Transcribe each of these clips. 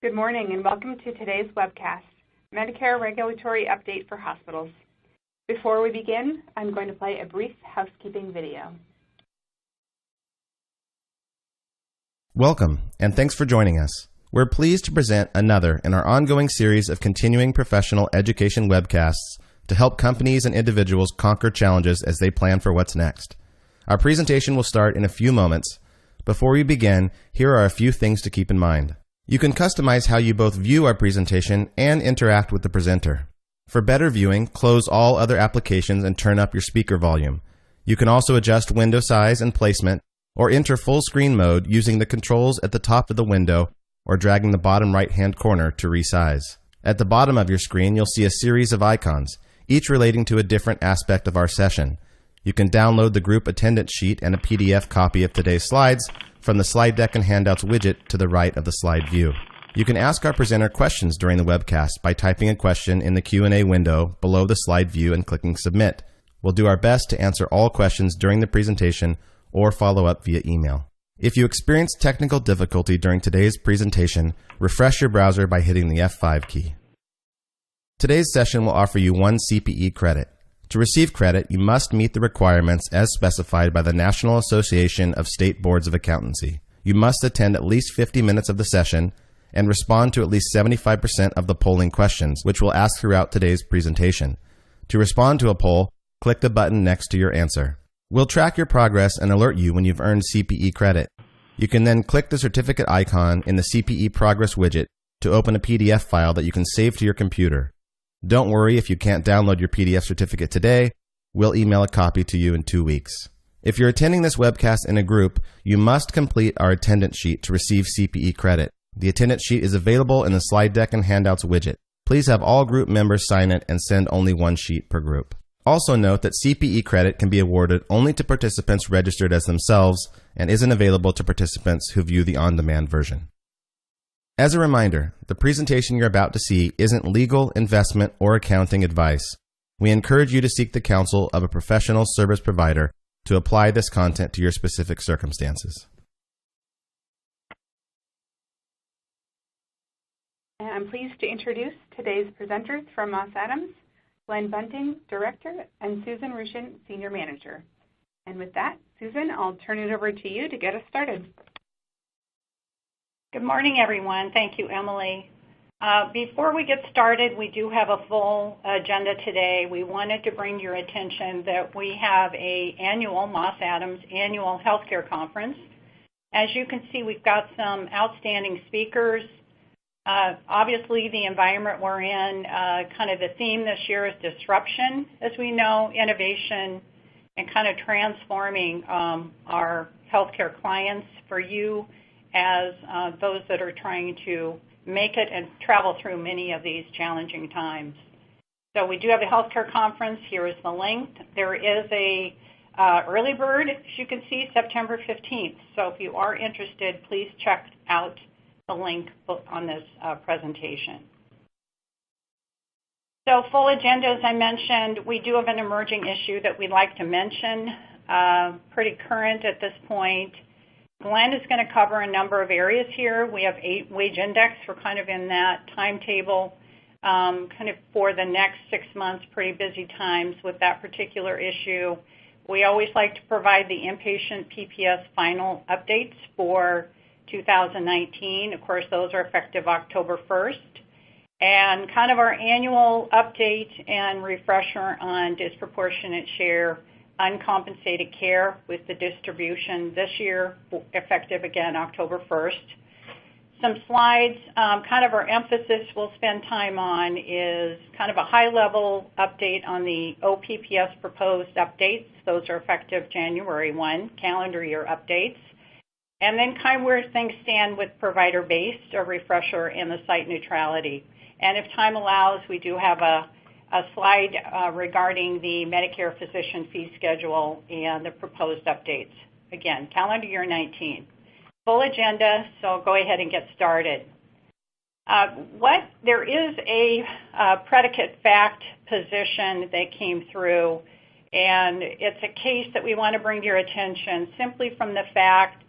Good morning and welcome to today's webcast, Medicare Regulatory Update for Hospitals. Before we begin, I'm going to play a brief housekeeping video. Welcome, and thanks for joining us. We're pleased to present another in our ongoing series of continuing professional education webcasts to help companies and individuals conquer challenges as they plan for what's next. Our presentation will start in a few moments. Before we begin, here are a few things to keep in mind. You can customize how you both view our presentation and interact with the presenter. For better viewing, close all other applications and turn up your speaker volume. You can also adjust window size and placement or enter full screen mode using the controls at the top of the window or dragging the bottom right-hand corner to resize. At the bottom of your screen, you'll see a series of icons, each relating to a different aspect of our session. You can download the group attendance sheet and a PDF copy of today's slides from the slide deck and handouts widget to the right of the slide view. You can ask our presenter questions during the webcast by typing a question in the Q&A window below the slide view and clicking Submit. We'll do our best to answer all questions during the presentation or follow up via email. If you experience technical difficulty during today's presentation, refresh your browser by hitting the F5 key. Today's session will offer you 1 CPE credit. To receive credit, you must meet the requirements as specified by the National Association of State Boards of Accountancy. You must attend at least 50 minutes of the session and respond to at least 75% of the polling questions, which we'll ask throughout today's presentation. To respond to a poll, click the button next to your answer. We'll track your progress and alert you when you've earned CPE credit. You can then click the certificate icon in the CPE Progress widget to open a PDF file that you can save to your computer. Don't worry if you can't download your PDF certificate today. We'll email a copy to you in 2 weeks. If you're attending this webcast in a group, you must complete our attendance sheet to receive CPE credit. The attendance sheet is available in the slide deck and handouts widget. Please have all group members sign it and send only 1 sheet per group. Also note that CPE credit can be awarded only to participants registered as themselves and isn't available to participants who view the on-demand version. As a reminder, the presentation you're about to see isn't legal, investment, or accounting advice. We encourage you to seek the counsel of a professional service provider to apply this content to your specific circumstances. I'm pleased to introduce today's presenters from Moss Adams, Glenn Bunting, Director, and Susan Ruchin, Senior Manager. And with that, Susan, I'll turn it over to you to get us started. Good morning, everyone. Thank you, Emily. Before we get started, we do have a full agenda today. We wanted to bring your attention that we have an annual Moss Adams annual healthcare conference. As you can see, we've got some outstanding speakers. Obviously, the environment we're in, kind of the theme this year is disruption, as we know, innovation, and kind of transforming our healthcare clients for you as those that are trying to make it and travel through many of these challenging times. So we do have a healthcare conference. Here is the link. There is a early bird, as you can see, September 15th. So if you are interested, please check out the link on this presentation. So full agenda, as I mentioned, we do have an emerging issue that we'd like to mention, pretty current at this point. Glenn is going to cover a number of areas here. We have 8 wage index. We're kind of in that timetable kind of for the next 6 months, pretty busy times with that particular issue. We always like to provide the inpatient PPS final updates for 2019. Of course, those are effective October 1st. And kind of our annual update and refresher on disproportionate share uncompensated care with the distribution this year, effective again October 1st. Some slides, kind of our emphasis we'll spend time on is kind of a high-level update on the OPPS proposed updates. Those are effective January 1, calendar year updates. And then kind of where things stand with provider-based, a refresher, and the site neutrality. And if time allows, we do have a slide regarding the Medicare physician fee schedule and the proposed updates. Again, calendar year 19. Full agenda, so go ahead and get started. There is a predicate fact position that came through, and it's a case that we want to bring to your attention simply from the fact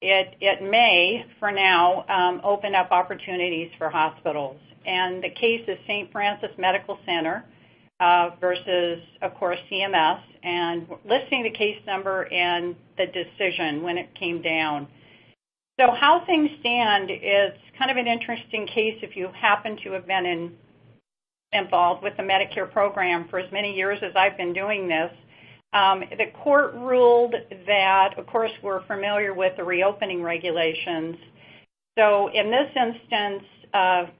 it may, for now, open up opportunities for hospitals. And the case is St. Francis Medical Center versus, of course, CMS, and listing the case number and the decision when it came down. So how things stand, it's kind of an interesting case if you happen to have been involved with the Medicare program for as many years as I've been doing this. The court ruled that, of course, we're familiar with the reopening regulations. So in this instance, the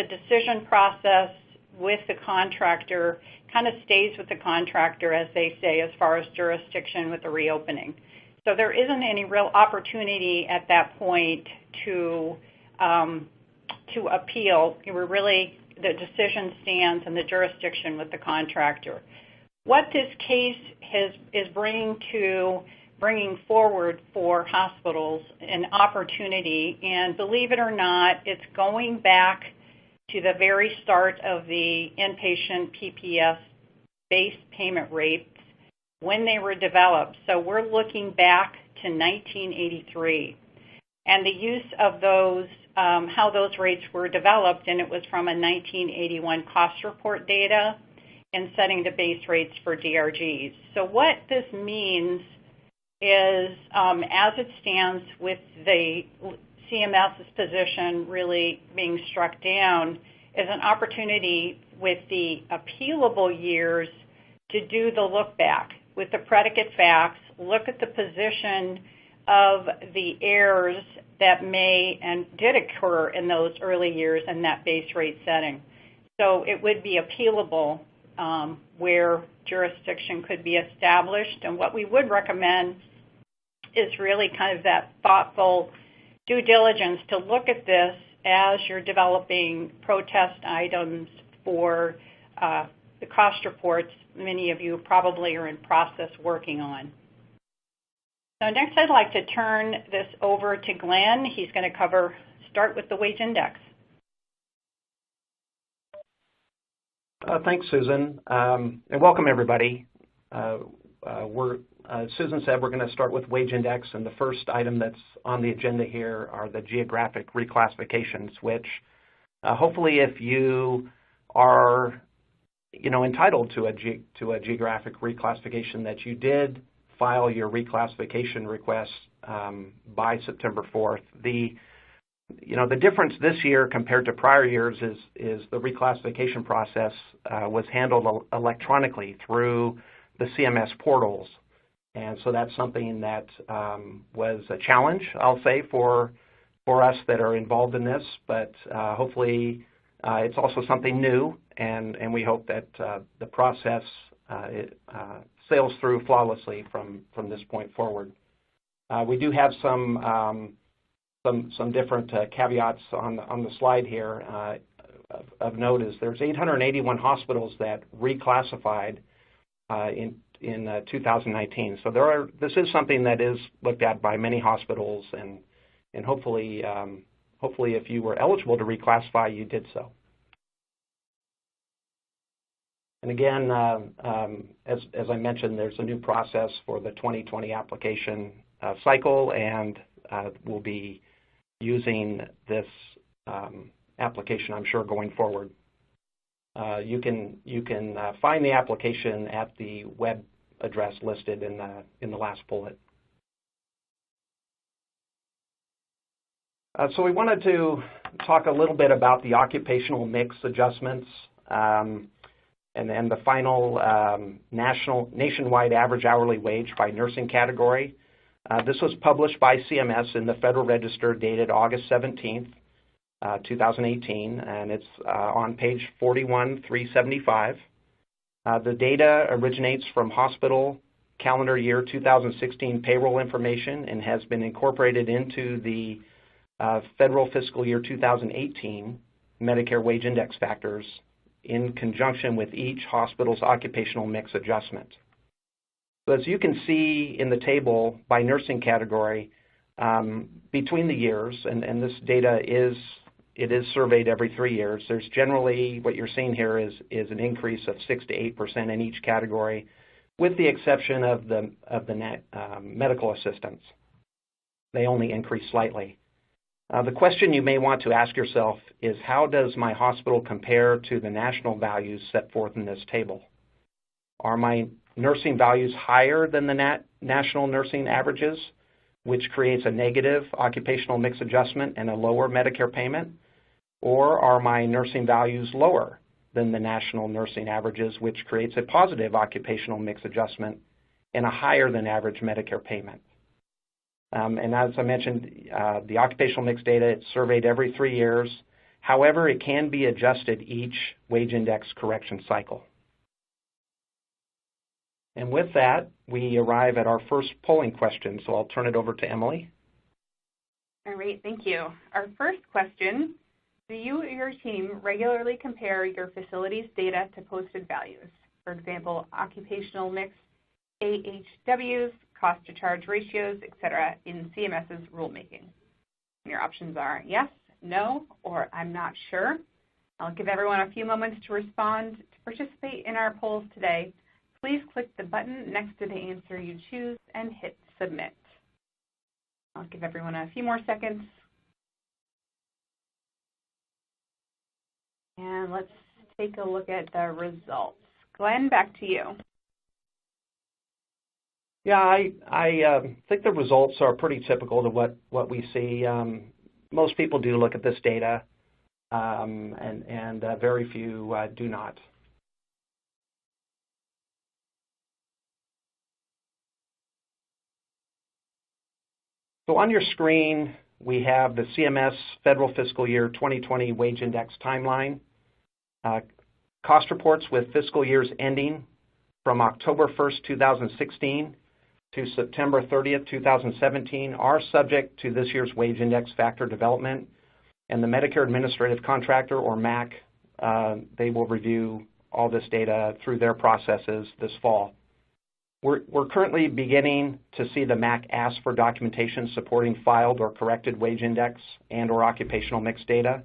decision process with the contractor kind of stays with the contractor, as they say, as far as jurisdiction with the reopening. So there isn't any real opportunity at that point to appeal. The decision stands and the jurisdiction with the contractor. What this case is bringing forward for hospitals an opportunity, and believe it or not, it's going back to the very start of the inpatient PPS base payment rates when they were developed. So we're looking back to 1983 and the use of those, how those rates were developed, and it was from a 1981 cost report data and setting the base rates for DRGs. So what this means is, as it stands with the CMS's position really being struck down, is an opportunity with the appealable years to do the look back with the predicate facts, look at the position of the errors that may and did occur in those early years in that base rate setting. So it would be appealable where jurisdiction could be established. And what we would recommend is really kind of that thoughtful due diligence to look at this as you're developing protest items for the cost reports many of you probably are in process working on. So next I'd like to turn this over to Glenn. He's going to start with the wage index. Thanks, Susan, and welcome everybody. Susan said we're going to start with wage index, and the first item that's on the agenda here are the geographic reclassifications, which hopefully if you are entitled to a geographic reclassification, that you did file your reclassification request by September 4th. The difference this year compared to prior years is the reclassification process was handled electronically through the CMS portals. And so that's something that was a challenge, I'll say, for us that are involved in this, but hopefully it's also something new, and we hope that the process sails through flawlessly from this point forward. We do have some different caveats on the slide here. Of note is there's 881 hospitals that reclassified in 2019. So this is something that is looked at by many hospitals, and hopefully if you were eligible to reclassify, you did so. And again, as I mentioned, there's a new process for the 2020 application cycle, and we'll be using this application, I'm sure, going forward. You can find the application at the web address listed in the last bullet. So we wanted to talk a little bit about the occupational mix adjustments and the final nationwide average hourly wage by nursing category. This was published by CMS in the Federal Register dated August 17th, 2018, and it's on page 41,375. The data originates from hospital calendar year 2016 payroll information and has been incorporated into the federal fiscal year 2018 Medicare wage index factors in conjunction with each hospital's occupational mix adjustment. So as you can see in the table by nursing category, between the years, and this data is surveyed every 3 years, there's generally, what you're seeing here is an increase of 6 to 8% in each category, with the exception of the medical assistants. they only increase slightly. The question you may want to ask yourself is, how does my hospital compare to the national values set forth in this table? Are my nursing values higher than the national nursing averages, which creates a negative occupational mix adjustment and a lower Medicare payment? Or are my nursing values lower than the national nursing averages, which creates a positive occupational mix adjustment and a higher than average Medicare payment? And as I mentioned, the occupational mix data, it's surveyed every 3 years. However, it can be adjusted each wage index correction cycle. And with that, we arrive at our first polling question, so I'll turn it over to Emily. All right, thank you. Our first question, do you or your team regularly compare your facility's data to posted values? For example, occupational mix, AHWs, cost to charge ratios, etc., in CMS's rulemaking. And your options are yes, no, or I'm not sure. I'll give everyone a few moments to respond. To participate in our polls today, please click the button next to the answer you choose and hit submit. I'll give everyone a few more seconds. And let's take a look at the results. Glenn, back to you. Yeah, I think the results are pretty typical to what we see. Most people do look at this data, and very few do not. So on your screen, we have the CMS Federal Fiscal Year 2020 Wage Index timeline. Cost reports with fiscal years ending from October 1st, 2016 to September 30th, 2017 are subject to this year's wage index factor development, and the Medicare Administrative Contractor, or MAC, they will review all this data through their processes this fall. We're currently beginning to see the MAC ask for documentation supporting filed or corrected wage index and or occupational mix data.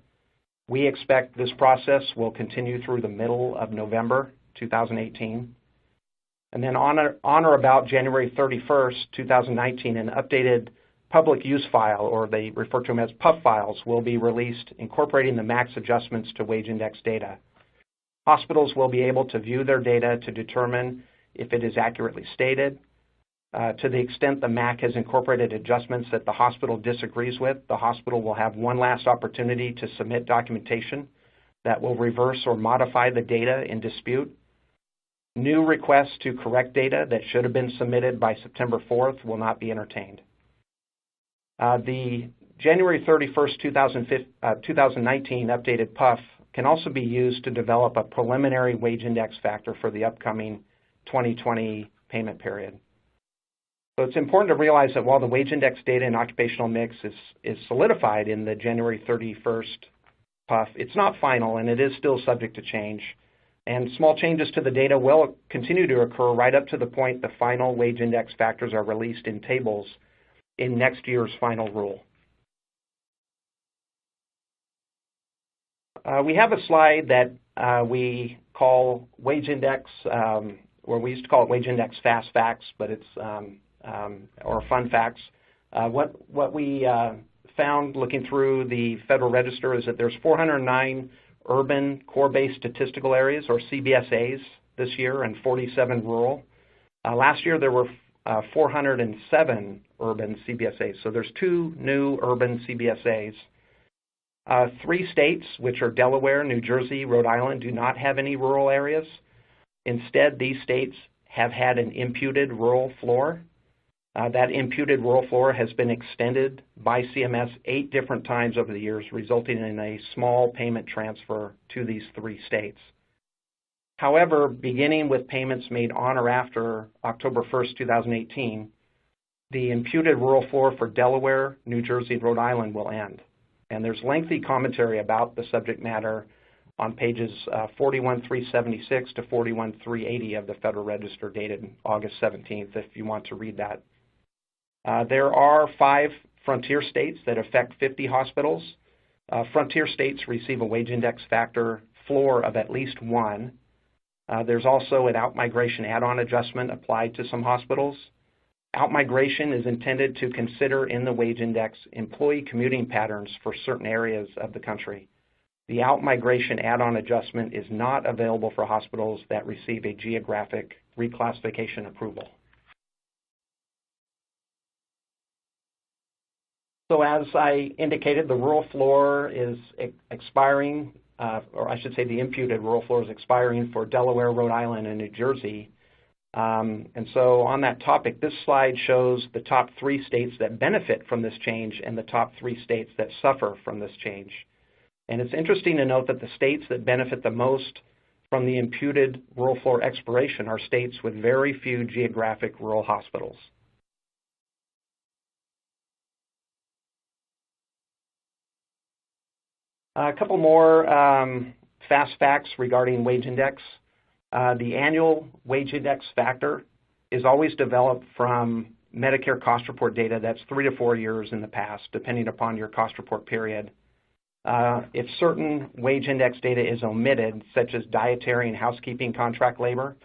We expect this process will continue through the middle of November 2018. And then on or about January 31st, 2019, an updated public use file, or they refer to them as PUF files, will be released incorporating the MAC's adjustments to wage index data. Hospitals will be able to view their data to determine if it is accurately stated. To the extent the MAC has incorporated adjustments that the hospital disagrees with, the hospital will have one last opportunity to submit documentation that will reverse or modify the data in dispute. New requests to correct data that should have been submitted by September 4th will not be entertained. The January 31st, 2019 updated PUF can also be used to develop a preliminary wage index factor for the upcoming 2020 payment period. So it's important to realize that while the wage index data and occupational mix is solidified in the January 31st PUF, it's not final and it is still subject to change. And small changes to the data will continue to occur right up to the point the final wage index factors are released in tables in next year's final rule. We have a slide that we call wage index, or we used to call it wage index fast facts, but it's or fun facts. What we found looking through the Federal Register is that there's 409 urban core-based statistical areas, or CBSAs, this year, and 47 rural. Last year there were 407 urban CBSAs, so there's 2 new urban CBSAs. 3 states, which are Delaware, New Jersey, Rhode Island, do not have any rural areas. Instead, these states have had an imputed rural floor. That imputed rural floor has been extended by CMS 8 different times over the years, resulting in a small payment transfer to these 3 states. However, beginning with payments made on or after October 1st, 2018, the imputed rural floor for Delaware, New Jersey, and Rhode Island will end. And there's lengthy commentary about the subject matter on pages 41,376 to 41,380 of the Federal Register dated August 17th, if you want to read that. There are 5 frontier states that affect 50 hospitals. Frontier states receive a wage index factor floor of at least 1. There's also an out-migration add-on adjustment applied to some hospitals. Outmigration is intended to consider in the wage index employee commuting patterns for certain areas of the country. The outmigration add-on adjustment is not available for hospitals that receive a geographic reclassification approval. So as I indicated, the rural floor is expiring, or I should say the imputed rural floor is expiring for Delaware, Rhode Island, and New Jersey. And so on that topic, this slide shows the top 3 states that benefit from this change and the top 3 states that suffer from this change. And it's interesting to note that the states that benefit the most from the imputed rural floor expiration are states with very few geographic rural hospitals. A couple more fast facts regarding wage index. The annual wage index factor is always developed from Medicare cost report data that's 3 to 4 years in the past, depending upon your cost report period. If certain wage index data is omitted, such as dietary and housekeeping contract labor,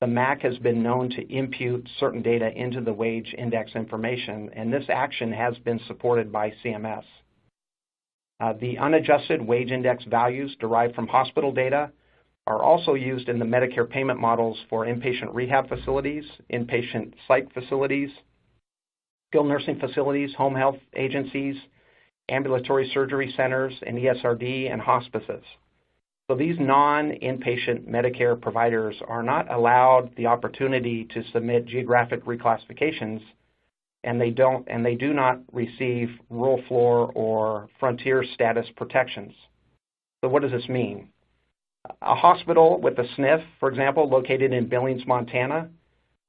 the MAC has been known to impute certain data into the wage index information, and this action has been supported by CMS. The unadjusted wage index values derived from hospital data are also used in the Medicare payment models for inpatient rehab facilities, inpatient psych facilities, skilled nursing facilities, home health agencies, ambulatory surgery centers, and ESRD and hospices. So these non-inpatient Medicare providers are not allowed the opportunity to submit geographic reclassifications, and they do not receive rural floor or frontier status protections. So what does this mean? A hospital with a SNF, for example, located in Billings, Montana,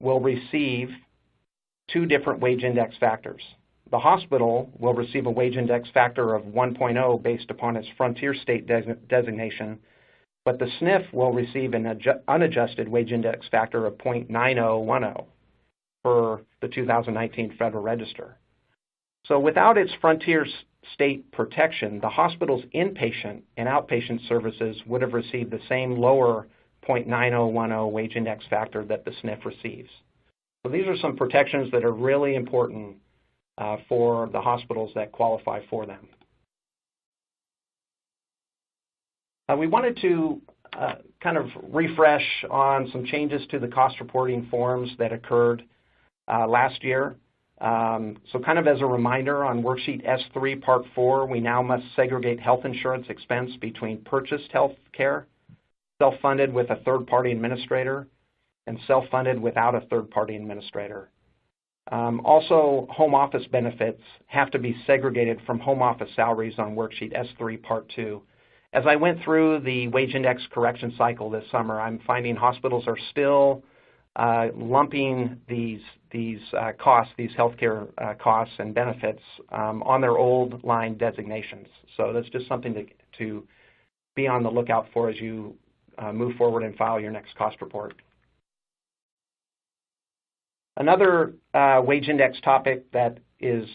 will receive 2 different wage index factors. The hospital will receive a wage index factor of 1.0 based upon its frontier state designation, but the SNF will receive an unadjusted wage index factor of 0.9010 for the 2019 Federal Register. So without its frontier state protection, the hospital's inpatient and outpatient services would have received the same lower 0.9010 wage index factor that the SNF receives. So these are some protections that are really important for the hospitals that qualify for them. We wanted to kind of refresh on some changes to the cost reporting forms that occurred last year. So kind of as a reminder, on Worksheet S3 Part 4, we now must segregate health insurance expense between purchased health care, self-funded with a third-party administrator, and self-funded without a third-party administrator. Also, home office benefits have to be segregated from home office salaries on Worksheet S3 Part 2. As I went through the wage index correction cycle this summer, I'm finding hospitals are still lumping these costs, these healthcare costs and benefits on their old line designations. So that's just something to be on the lookout for as you move forward and file your next cost report. Another wage index topic that is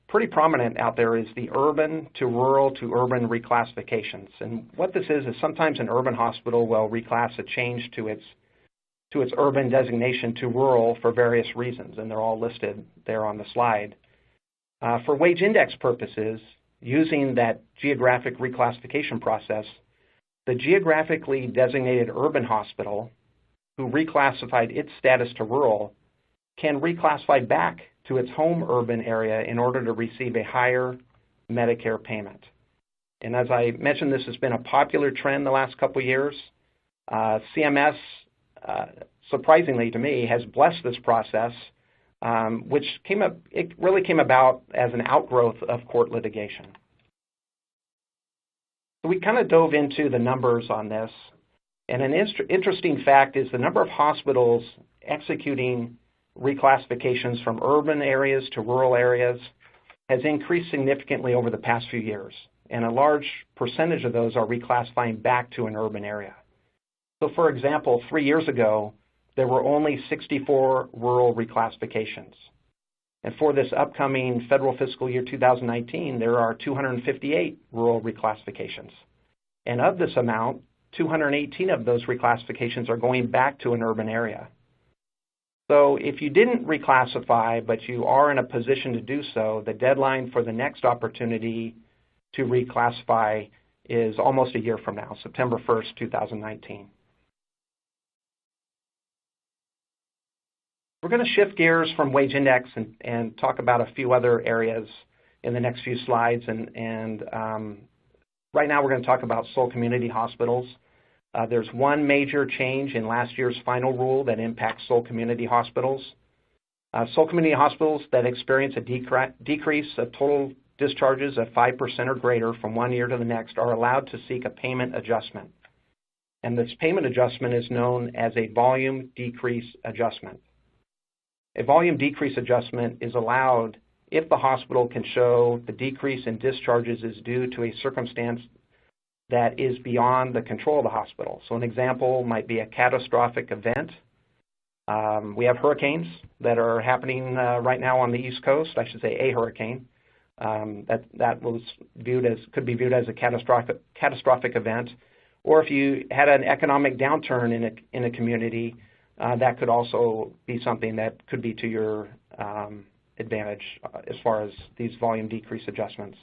pretty prominent out there is the urban to rural to urban reclassifications. And what this is sometimes an urban hospital will reclass a change to its urban designation to rural for various reasons, and they're all listed there on the slide. For wage index purposes, using that geographic reclassification process, the geographically designated urban hospital who reclassified its status to rural can reclassify back to its home urban area in order to receive a higher Medicare payment. And as I mentioned, this has been a popular trend the last couple of years. CMS, surprisingly to me, has blessed this process, which really came about as an outgrowth of court litigation. So we kind of dove into the numbers on this. And an interesting fact is the number of hospitals executing reclassifications from urban areas to rural areas has increased significantly over the past few years. And a large percentage of those are reclassifying back to an urban area. So for example, 3 years ago, there were only 64 rural reclassifications. And for this upcoming federal fiscal year 2019, there are 258 rural reclassifications. And of this amount, 218 of those reclassifications are going back to an urban area. So if you didn't reclassify, but you are in a position to do so, the deadline for the next opportunity to reclassify is almost a year from now, September 1st, 2019. We're going to shift gears from wage index and talk about a few other areas in the next few slides. And right now we're going to talk about sole community hospitals. There's one major change in last year's final rule that impacts sole community hospitals. Sole community hospitals that experience a decrease of total discharges of 5% or greater from one year to the next are allowed to seek a payment adjustment. And this payment adjustment is known as a volume decrease adjustment. A volume decrease adjustment is allowed if the hospital can show the decrease in discharges is due to a circumstance that is beyond the control of the hospital. So an example might be a catastrophic event. We have hurricanes that are happening right now on the East Coast. I should say a hurricane. That was could be viewed as a catastrophic event. Or if you had an economic downturn in a community, that could also be something that could be to your advantage as far as these volume decrease adjustments.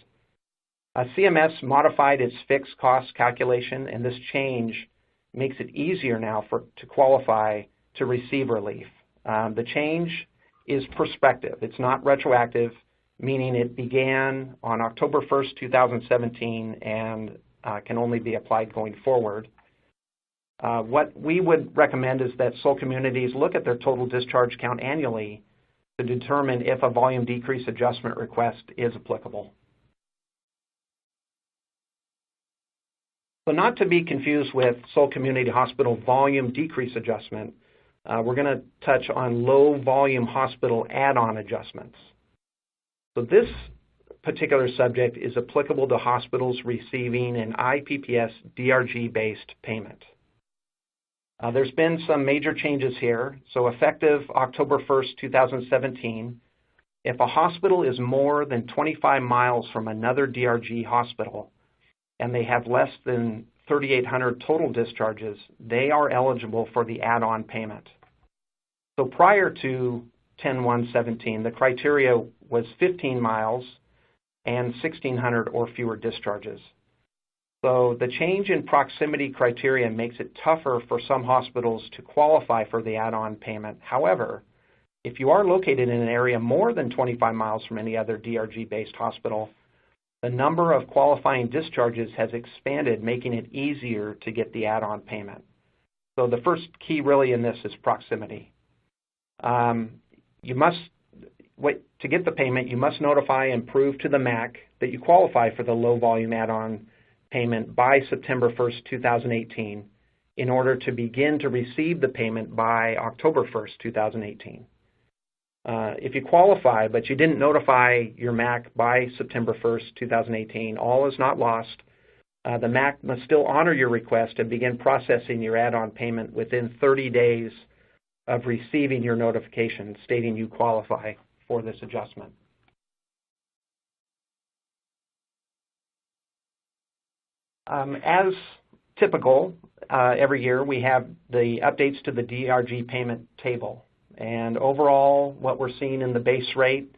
CMS modified its fixed cost calculation, and this change makes it easier now to qualify to receive relief. The change is prospective. It's not retroactive, meaning it began on October 1st, 2017, and can only be applied going forward. What we would recommend is that sole communities look at their total discharge count annually to determine if a volume decrease adjustment request is applicable. So not to be confused with sole community hospital volume decrease adjustment, we're going to touch on low volume hospital add-on adjustments. So this particular subject is applicable to hospitals receiving an IPPS DRG-based payment. There's been some major changes here. So effective October 1st, 2017, if a hospital is more than 25 miles from another DRG hospital and they have less than 3,800 total discharges, they are eligible for the add-on payment. So prior to 10/1/17, the criteria was 15 miles and 1,600 or fewer discharges. So the change in proximity criteria makes it tougher for some hospitals to qualify for the add-on payment. However, if you are located in an area more than 25 miles from any other DRG-based hospital, the number of qualifying discharges has expanded, making it easier to get the add-on payment. So the first key really in this is proximity. To get the payment, you must notify and prove to the MAC that you qualify for the low volume add-on payment by September 1st, 2018 in order to begin to receive the payment by October 1st, 2018. If you qualify but you didn't notify your MAC by September 1st, 2018, all is not lost. The MAC must still honor your request and begin processing your add-on payment within 30 days of receiving your notification stating you qualify for this adjustment. As typical, every year we have the updates to the DRG payment table. And overall, what we're seeing in the base rate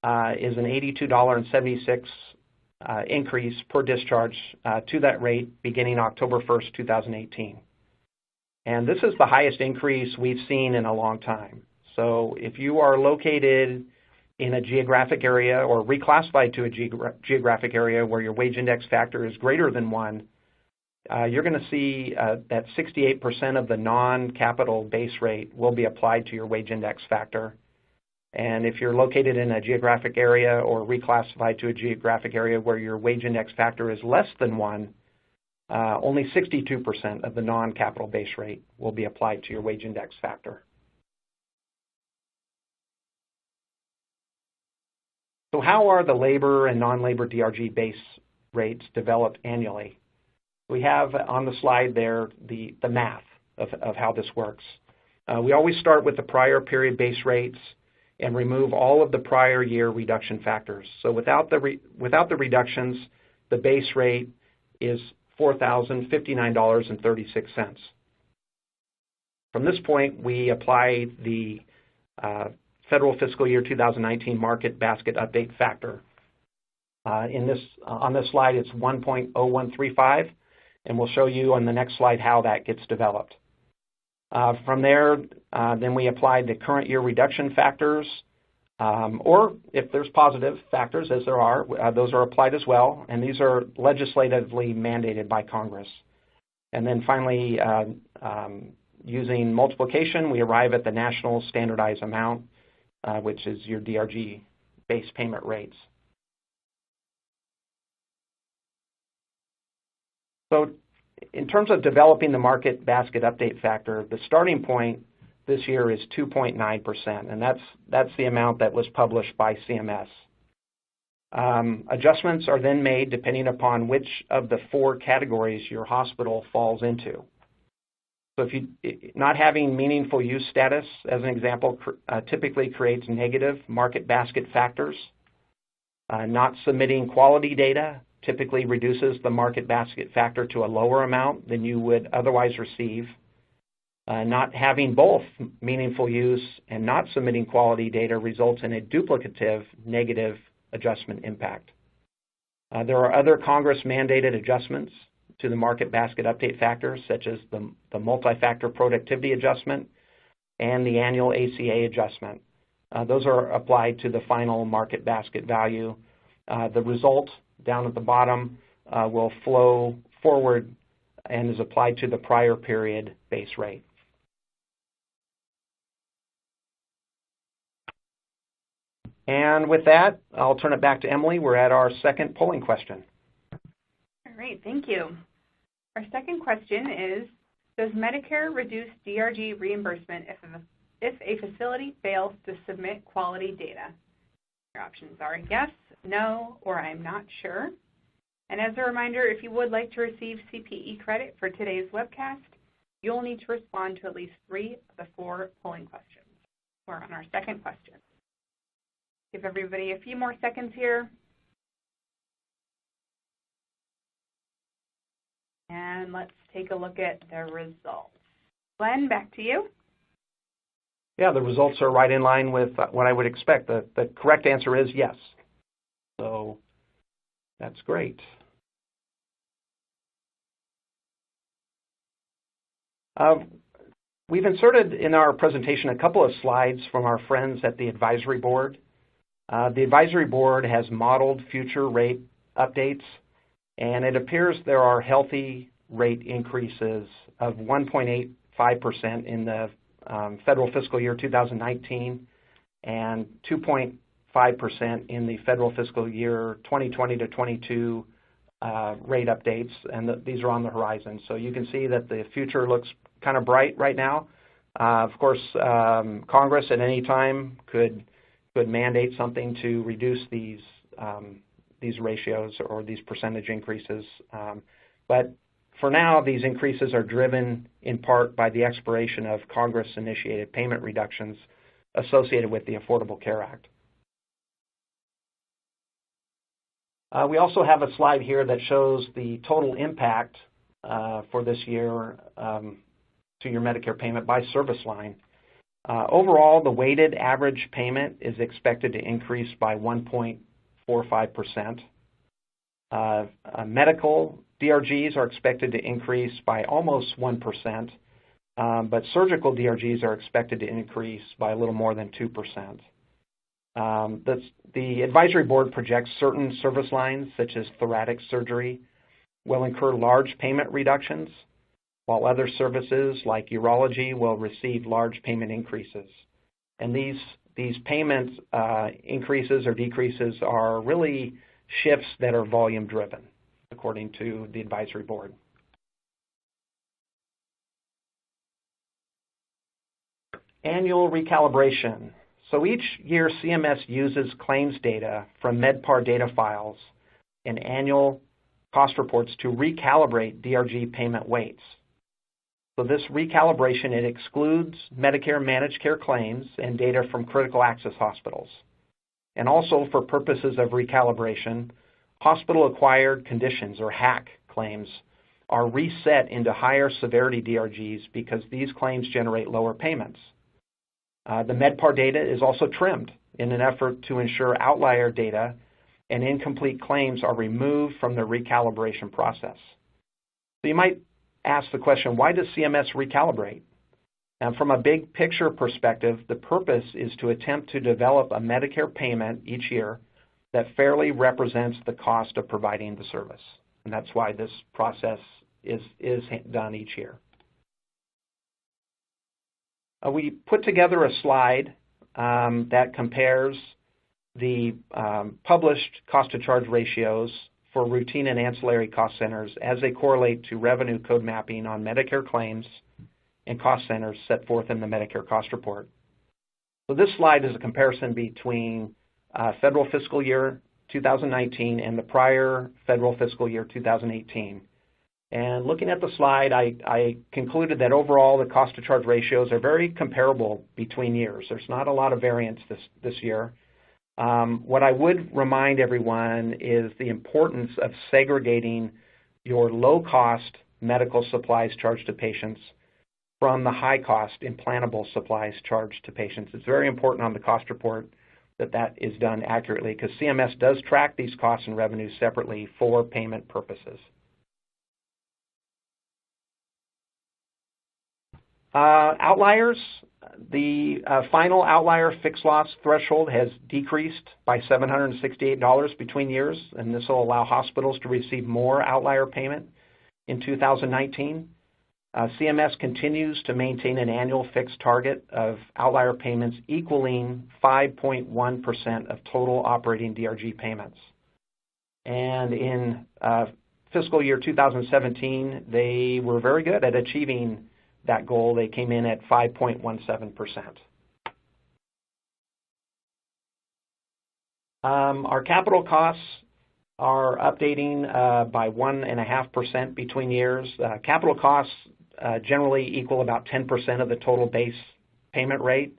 is an $82.76 increase per discharge to that rate beginning October 1st, 2018. And this is the highest increase we've seen in a long time. So if you are located in a geographic area or reclassified to a geographic area where your wage index factor is greater than 1, you're going to see that 68% of the non-capital base rate will be applied to your wage index factor. And if you're located in a geographic area or reclassified to a geographic area where your wage index factor is less than 1, only 62% of the non-capital base rate will be applied to your wage index factor. So how are the labor and non-labor DRG base rates developed annually? We have on the slide there the math of how this works. We always start with the prior period base rates and remove all of the prior year reduction factors. So without the reductions, the base rate is $4,059.36. From this point, we apply the federal fiscal year 2019 market basket update factor. On this slide, it's 1.0135, and we'll show you on the next slide how that gets developed. From there, then we applied the current year reduction factors, or if there's positive factors, as there are, those are applied as well, and these are legislatively mandated by Congress. And then finally, using multiplication, we arrive at the national standardized amount, which is your DRG base payment rates. So in terms of developing the market basket update factor, the starting point this year is 2.9%, and that's the amount that was published by CMS. Adjustments are then made depending upon which of the 4 categories your hospital falls into. So not having meaningful use status, as an example, typically creates negative market basket factors. Not submitting quality data typically reduces the market basket factor to a lower amount than you would otherwise receive. Not having both meaningful use and not submitting quality data results in a duplicative negative adjustment impact. There are other Congress-mandated adjustments to the market basket update factors, such as the multi-factor productivity adjustment and the annual ACA adjustment. Those are applied to the final market basket value. The result down at the bottom will flow forward and is applied to the prior period base rate. And with that, I'll turn it back to Emily. We're at our second polling question. All right, thank you. Our second question is, does Medicare reduce DRG reimbursement if a facility fails to submit quality data? Your options are yes, no, or I'm not sure. And as a reminder, if you would like to receive CPE credit for today's webcast, you'll need to respond to at least 3 of the 4 polling questions. We're on our second question. Give everybody a few more seconds here. And let's take a look at the results. Glenn, back to you. Yeah, the results are right in line with what I would expect. The correct answer is yes. So that's great. We've inserted in our presentation a couple of slides from our friends at the advisory board. The advisory board has modeled future rate updates, and it appears there are healthy rate increases of 1.85% in the federal fiscal year 2019 and 2.5% in the federal fiscal year 2020 to 22 rate updates, and these are on the horizon. So you can see that the future looks kind of bright right now. Of course, Congress at any time could mandate something to reduce these ratios or these percentage increases. But for now, these increases are driven in part by the expiration of Congress-initiated payment reductions associated with the Affordable Care Act. We also have a slide here that shows the total impact for this year to your Medicare payment by service line. Overall, the weighted average payment is expected to increase by 1.45%. Medical DRGs are expected to increase by almost 1%, but surgical DRGs are expected to increase by a little more than 2%. The advisory board projects certain service lines, such as thoracic surgery, will incur large payment reductions, while other services like urology will receive large payment increases. And these payment increases or decreases are really shifts that are volume driven, according to the advisory board. Annual recalibration. So each year CMS uses claims data from MedPAR data files and annual cost reports to recalibrate DRG payment weights. So this recalibration, it excludes Medicare managed care claims and data from critical access hospitals. And also for purposes of recalibration, hospital-acquired conditions or HAC claims are reset into higher severity DRGs because these claims generate lower payments. The MedPAR data is also trimmed in an effort to ensure outlier data and incomplete claims are removed from the recalibration process. So you might ask the question, why does CMS recalibrate? And from a big picture perspective, the purpose is to attempt to develop a Medicare payment each year that fairly represents the cost of providing the service. And that's why this process is done each year. We put together a slide that compares the published cost to charge ratios for routine and ancillary cost centers as they correlate to revenue code mapping on Medicare claims and cost centers set forth in the Medicare cost report. So this slide is a comparison between federal fiscal year 2019 and the prior federal fiscal year 2018. And looking at the slide, I concluded that overall the cost to charge ratios are very comparable between years. There's not a lot of variance this year. What I would remind everyone is the importance of segregating your low-cost medical supplies charged to patients from the high-cost implantable supplies charged to patients. It's very important on the cost report that is done accurately because CMS does track these costs and revenues separately for payment purposes. Outliers. The final outlier fixed loss threshold has decreased by $768 between years, and this will allow hospitals to receive more outlier payment in 2019. CMS continues to maintain an annual fixed target of outlier payments equaling 5.1% of total operating DRG payments. And in fiscal year 2017, they were very good at achieving that goal. They came in at 5.17%. Our capital costs are updating by 1.5% between years. Capital costs generally equal about 10% of the total base payment rate.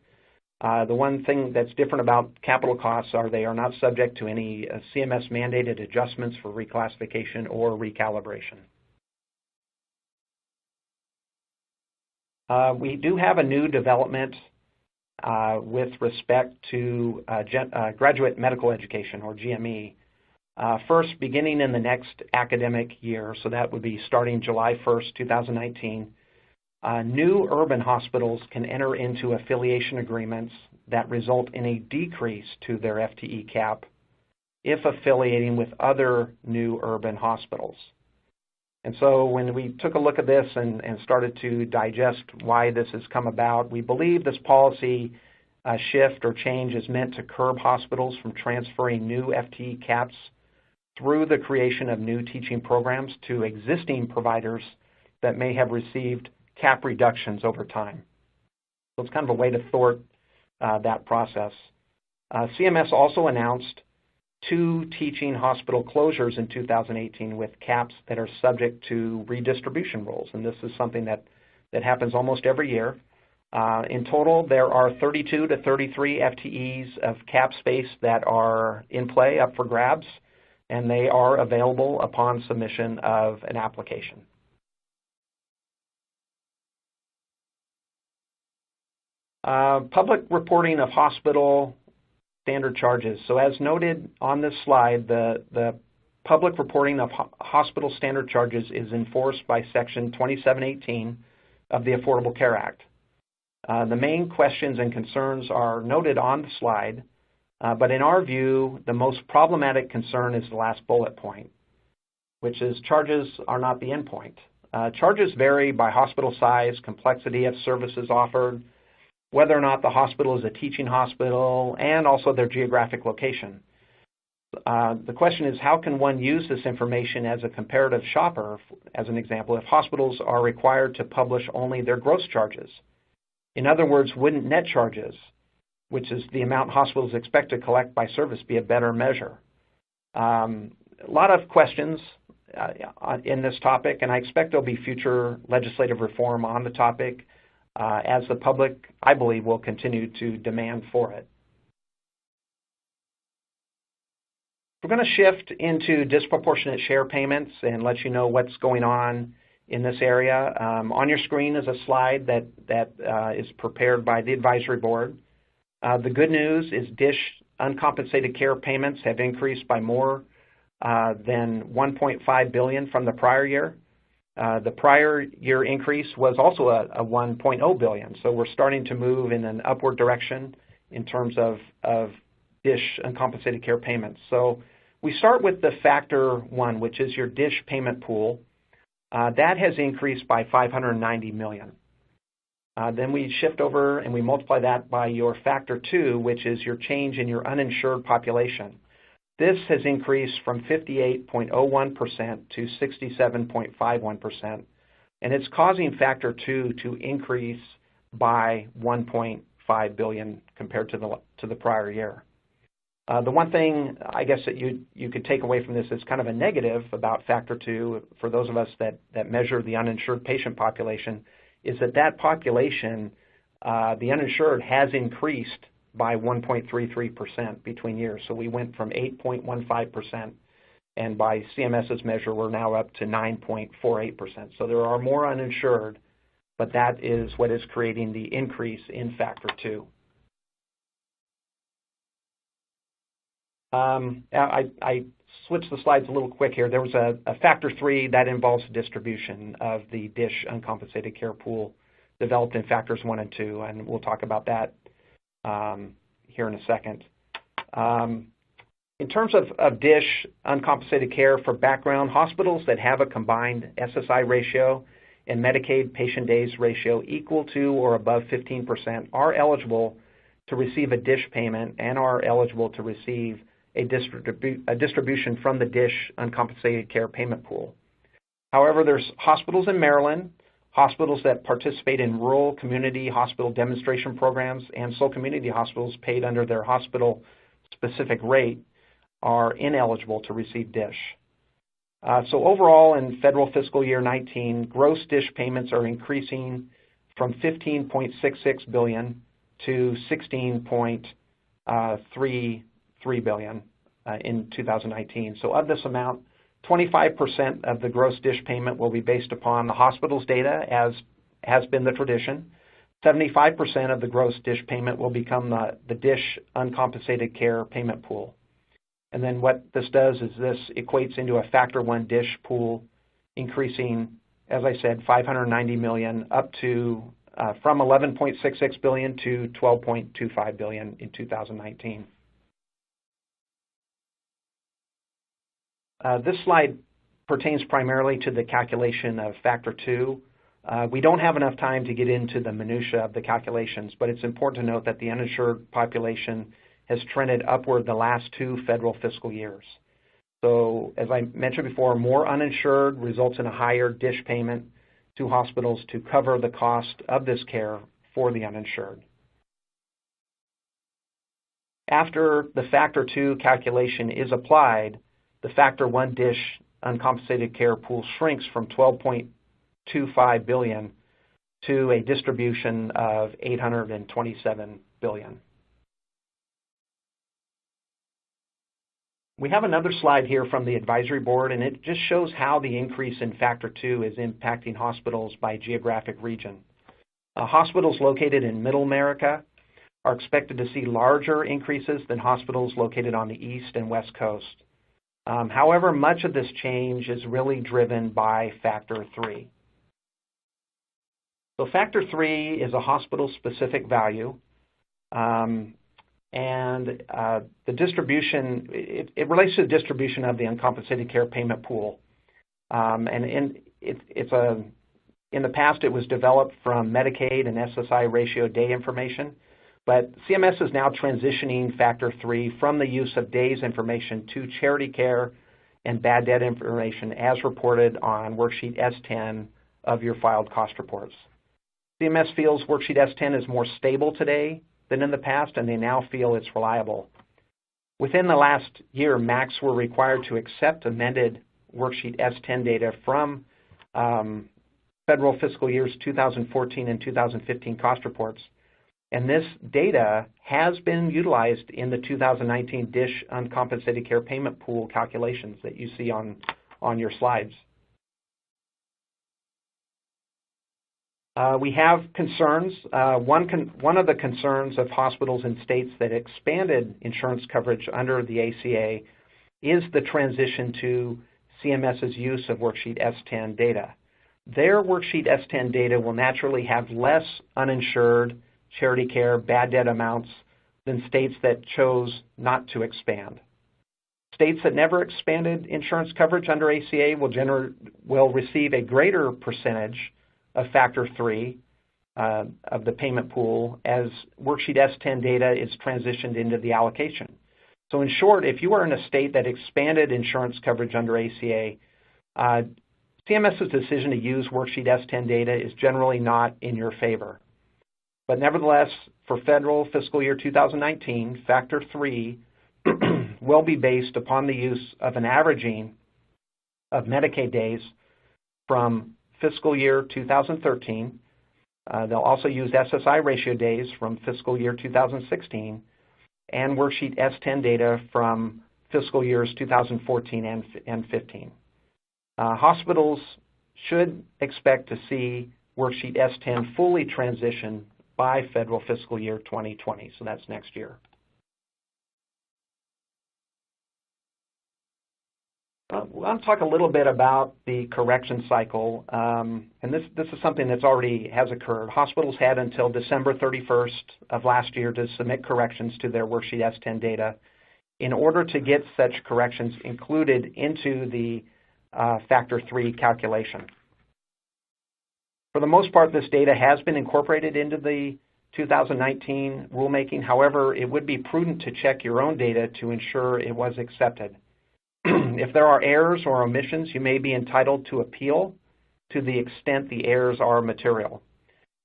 The one thing that's different about capital costs are they are not subject to any CMS mandated adjustments for reclassification or recalibration. We do have a new development with respect to graduate medical education, or GME. First, beginning in the next academic year, so that would be starting July 1st, 2019, new urban hospitals can enter into affiliation agreements that result in a decrease to their FTE cap if affiliating with other new urban hospitals. And so when we took a look at this and started to digest why this has come about, we believe this policy shift or change is meant to curb hospitals from transferring new FTE caps through the creation of new teaching programs to existing providers that may have received cap reductions over time. So it's kind of a way to thwart that process. CMS also announced 2 teaching hospital closures in 2018 with caps that are subject to redistribution rules, and this is something that happens almost every year. In total, there are 32 to 33 FTEs of cap space that are in play up for grabs, and they are available upon submission of an application. Public reporting of hospital standard charges. So as noted on this slide, the public reporting of hospital standard charges is enforced by Section 2718 of the Affordable Care Act. The main questions and concerns are noted on the slide, but in our view, the most problematic concern is the last bullet point, which is charges are not the endpoint. Charges vary by hospital size, complexity of services offered, whether or not the hospital is a teaching hospital, and also their geographic location. The question is, how can one use this information as a comparative shopper, as an example, if hospitals are required to publish only their gross charges? In other words, wouldn't net charges, which is the amount hospitals expect to collect by service, be a better measure? A lot of questions in this topic, and I expect there'll be future legislative reform on the topic as the public, I believe, will continue to demand for it. We're going to shift into disproportionate share payments and let you know what's going on in this area. On your screen is a slide that is prepared by the advisory board. The good news is DSH uncompensated care payments have increased by more than $1.5 billion from the prior year. The prior year increase was also a $1.0 billion, so we're starting to move in an upward direction in terms of DSH uncompensated care payments. So we start with the factor one, which is your DSH payment pool. That has increased by $590 million. Then we shift over and we multiply that by your factor two, which is your change in your uninsured population. This has increased from 58.01% to 67.51%, and it's causing factor two to increase by $1.5 billion compared to the prior year. The one thing I guess that you could take away from this is kind of a negative about factor two for those of us that measure the uninsured patient population is that population, the uninsured, has increased by 1.33% between years. So we went from 8.15%, and by CMS's measure, we're now up to 9.48%. So there are more uninsured, but that is what is creating the increase in factor two. I switched the slides a little quick here. There was a factor three that involves the distribution of the DSH uncompensated care pool developed in factors one and two, and we'll talk about that here in a second. In terms of DSH uncompensated care for background, hospitals that have a combined SSI ratio and Medicaid patient days ratio equal to or above 15% are eligible to receive a DSH payment and are eligible to receive a distribution from the DSH uncompensated care payment pool. However, there's hospitals in Maryland, hospitals that participate in rural community hospital demonstration programs, and sole community hospitals paid under their hospital-specific rate are ineligible to receive DSH. So overall, in federal fiscal year 19, gross DSH payments are increasing from $15.66 billion to $16.33 billion in 2019. So of this amount, 25% of the gross DSH payment will be based upon the hospital's data, as has been the tradition. 75% of the gross DSH payment will become the DSH uncompensated care payment pool. And then what this does is this equates into a factor one DSH pool increasing, as I said, $590 million up to from $11.66 billion to $12.25 billion in 2019. This slide pertains primarily to the calculation of factor two. We don't have enough time to get into the minutia of the calculations, but it's important to note that the uninsured population has trended upward the last two federal fiscal years. So as I mentioned before, more uninsured results in a higher DSH payment to hospitals to cover the cost of this care for the uninsured. After the factor two calculation is applied, the factor one DSH uncompensated care pool shrinks from $12.25 billion to a distribution of $827 billion. We have another slide here from the advisory board, and it just shows how the increase in factor two is impacting hospitals by geographic region. Hospitals located in Middle America are expected to see larger increases than hospitals located on the East and West Coast. However, much of this change is really driven by factor three. So factor three is a hospital-specific value, and the distribution, it relates to the distribution of the uncompensated care payment pool. And in the past, it was developed from Medicaid and SSI ratio day information, but CMS is now transitioning factor three from the use of days information to charity care and bad debt information as reported on worksheet S10 of your filed cost reports. CMS feels worksheet S10 is more stable today than in the past, and they now feel it's reliable. Within the last year, MACs were required to accept amended worksheet S10 data from federal fiscal years 2014 and 2015 cost reports. And this data has been utilized in the 2019 DSH uncompensated care payment pool calculations that you see on your slides. We have concerns. One of the concerns of hospitals in states that expanded insurance coverage under the ACA is the transition to CMS's use of Worksheet S10 data. Their Worksheet S10 data will naturally have less uninsured, charity care, bad debt amounts than states that chose not to expand. States that never expanded insurance coverage under ACA will receive a greater percentage of Factor 3 of the payment pool as Worksheet S10 data is transitioned into the allocation. So in short, if you are in a state that expanded insurance coverage under ACA, CMS's decision to use Worksheet S10 data is generally not in your favor. But nevertheless, for federal fiscal year 2019, Factor 3 will be based upon the use of an averaging of Medicaid days from fiscal year 2013. They'll also use SSI ratio days from fiscal year 2016 and Worksheet S10 data from fiscal years 2014 and 15. Hospitals should expect to see Worksheet S10 fully transition by federal fiscal year 2020, so that's next year. I'll talk a little bit about the correction cycle, and this is something that's already has occurred. Hospitals had until December 31st of last year to submit corrections to their Worksheet S10 data in order to get such corrections included into the Factor 3 calculation. For the most part, this data has been incorporated into the 2019 rulemaking. However, it would be prudent to check your own data to ensure it was accepted. If there are errors or omissions, you may be entitled to appeal to the extent the errors are material.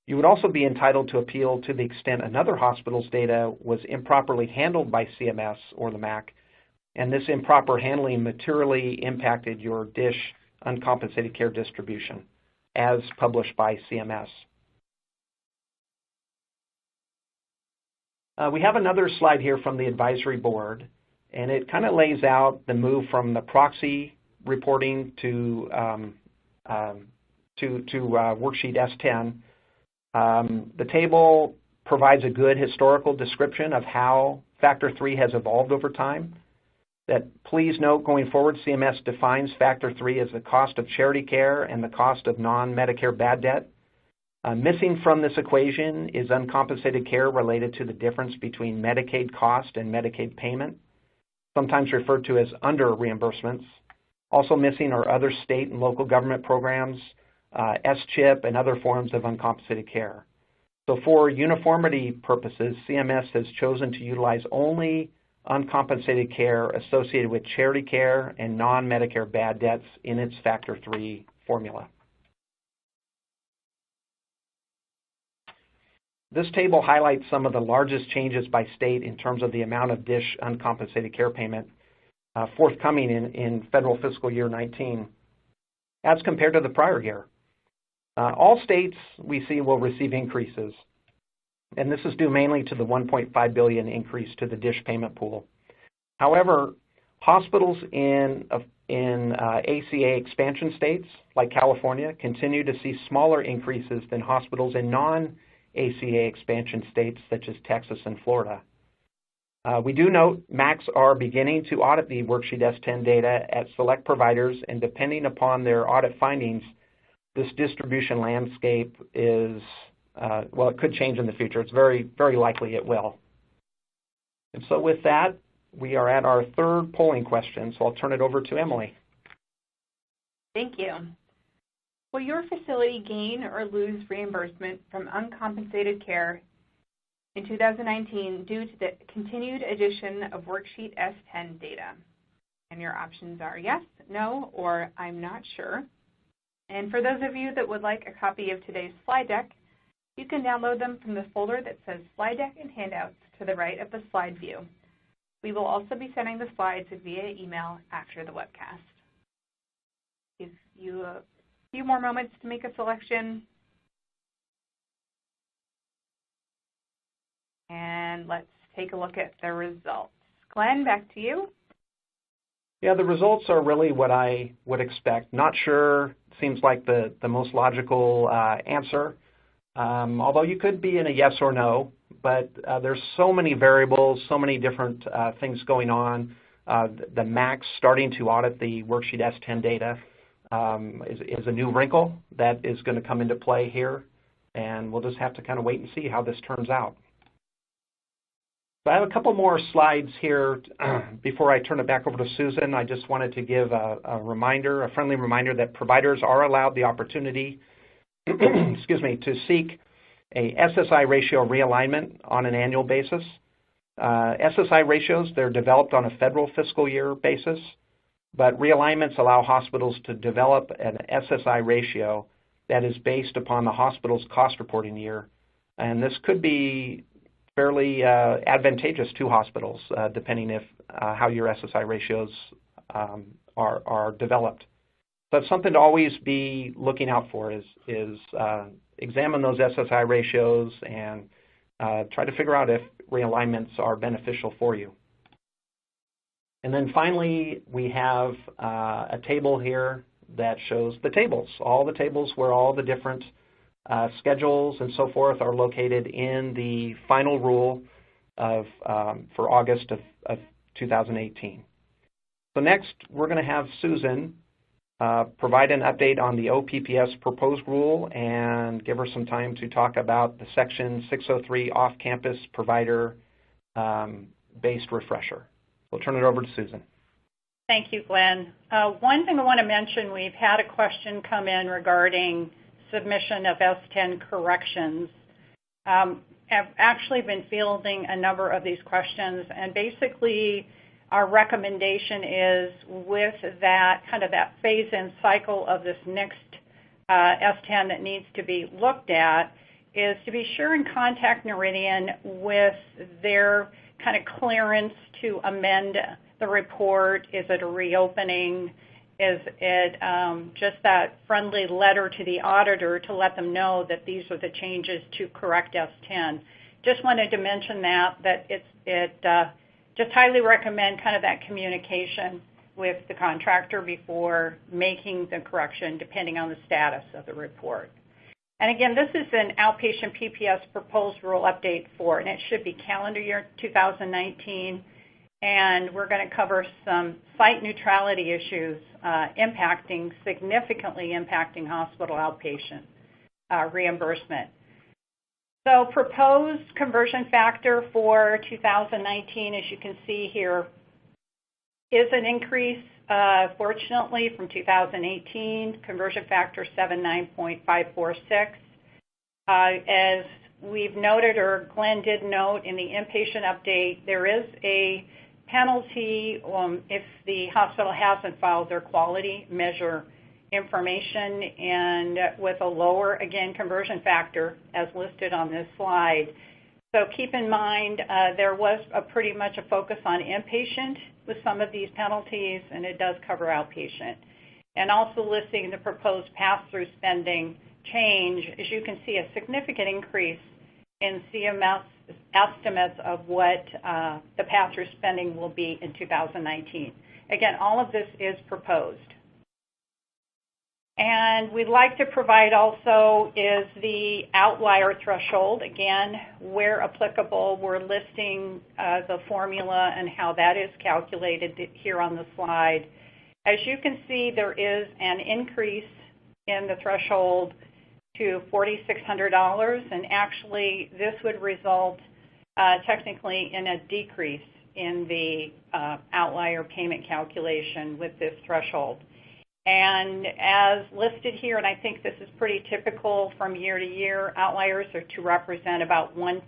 You would also be entitled to appeal to the extent another hospital's data was improperly handled by CMS or the MAC, and this improper handling materially impacted your DSH uncompensated care distribution as published by CMS. We have another slide here from the advisory board, and it kind of lays out the move from the proxy reporting to Worksheet S10. The table provides a good historical description of how Factor 3 has evolved over time. That please note, going forward, CMS defines Factor 3 as the cost of charity care and the cost of non-Medicare bad debt. Missing from this equation is uncompensated care related to the difference between Medicaid cost and Medicaid payment, sometimes referred to as under reimbursements. Also missing are other state and local government programs, S-CHIP, and other forms of uncompensated care. So for uniformity purposes, CMS has chosen to utilize only uncompensated care associated with charity care and non-Medicare bad debts in its Factor 3 formula. This table highlights some of the largest changes by state in terms of the amount of DSH uncompensated care payment forthcoming in federal fiscal year 19 as compared to the prior year. All states we see will receive increases, and this is due mainly to the $1.5 billion increase to the DSH payment pool. However, hospitals in ACA expansion states like California continue to see smaller increases than hospitals in non-ACA expansion states such as Texas and Florida. We do note MACs are beginning to audit the Worksheet S10 data at select providers, and depending upon their audit findings, this distribution landscape is, well, it could change in the future. It's very, very likely it will. And so with that, we are at our third polling question, so I'll turn it over to Emily. Thank you. Will your facility gain or lose reimbursement from uncompensated care in 2019 due to the continued addition of Worksheet S10 data? And your options are yes, no, or I'm not sure. And for those of you that would like a copy of today's slide deck, you can download them from the folder that says Slide Deck and Handouts to the right of the slide view. We will also be sending the slides via email after the webcast. Give you a few more moments to make a selection. And let's take a look at the results. Glenn, back to you. Yeah, the results are really what I would expect. Not sure seems like the most logical answer. although you could be in a yes or no, but there's so many variables, so many different things going on. The MAC's starting to audit the worksheet S10 data is a new wrinkle that is going to come into play here, and we'll just have to kind of wait and see how this turns out. So I have a couple more slides here before I turn it back over to Susan. I just wanted to give a reminder, a friendly reminder that providers are allowed the opportunity excuse me, to seek a SSI ratio realignment on an annual basis. SSI ratios, they're developed on a federal fiscal year basis, but realignments allow hospitals to develop an SSI ratio that is based upon the hospital's cost reporting year. And this could be fairly advantageous to hospitals, depending if how your SSI ratios are developed. So it's something to always be looking out for is examine those SSI ratios and try to figure out if realignments are beneficial for you. And then finally, we have a table here that shows the tables, all the tables where all the different schedules and so forth are located in the final rule of for August of 2018. So next, we're going to have Susan provide an update on the OPPS proposed rule and give her some time to talk about the Section 603 off-campus provider-based refresher. We'll turn it over to Susan. Thank you, Glenn. One thing I want to mention, we've had a question come in regarding submission of S10 corrections. I've actually been fielding a number of these questions, and basically our recommendation is with that kind of that phase-in cycle of this next S10 that needs to be looked at is to be sure and contact Noridian with their kind of clearance to amend the report. Is it a reopening? Is it just that friendly letter to the auditor to let them know that these are the changes to correct S10? Just wanted to mention that just highly recommend kind of that communication with the contractor before making the correction, depending on the status of the report. And again, this is an outpatient PPS proposed rule update for, and it should be calendar year 2019. And we're going to cover some site neutrality issues significantly impacting hospital outpatient reimbursement. So proposed conversion factor for 2019, as you can see here, is an increase, fortunately, from 2018, conversion factor 79.546. As we've noted, or Glenn did note in the inpatient update, there is a penalty if the hospital hasn't filed their quality measure information, and with a lower, again, conversion factor as listed on this slide. So keep in mind there was pretty much a focus on inpatient with some of these penalties, and it does cover outpatient. And also listing the proposed pass-through spending change, as you can see, a significant increase in CMS estimates of what the pass-through spending will be in 2019. Again, all of this is proposed. And we'd like to provide also is the outlier threshold. Again, where applicable, we're listing the formula and how that is calculated here on the slide. As you can see, there is an increase in the threshold to $4,600, and actually this would result technically in a decrease in the outlier payment calculation with this threshold. And as listed here, and I think this is pretty typical from year to year, outliers are to represent about 1%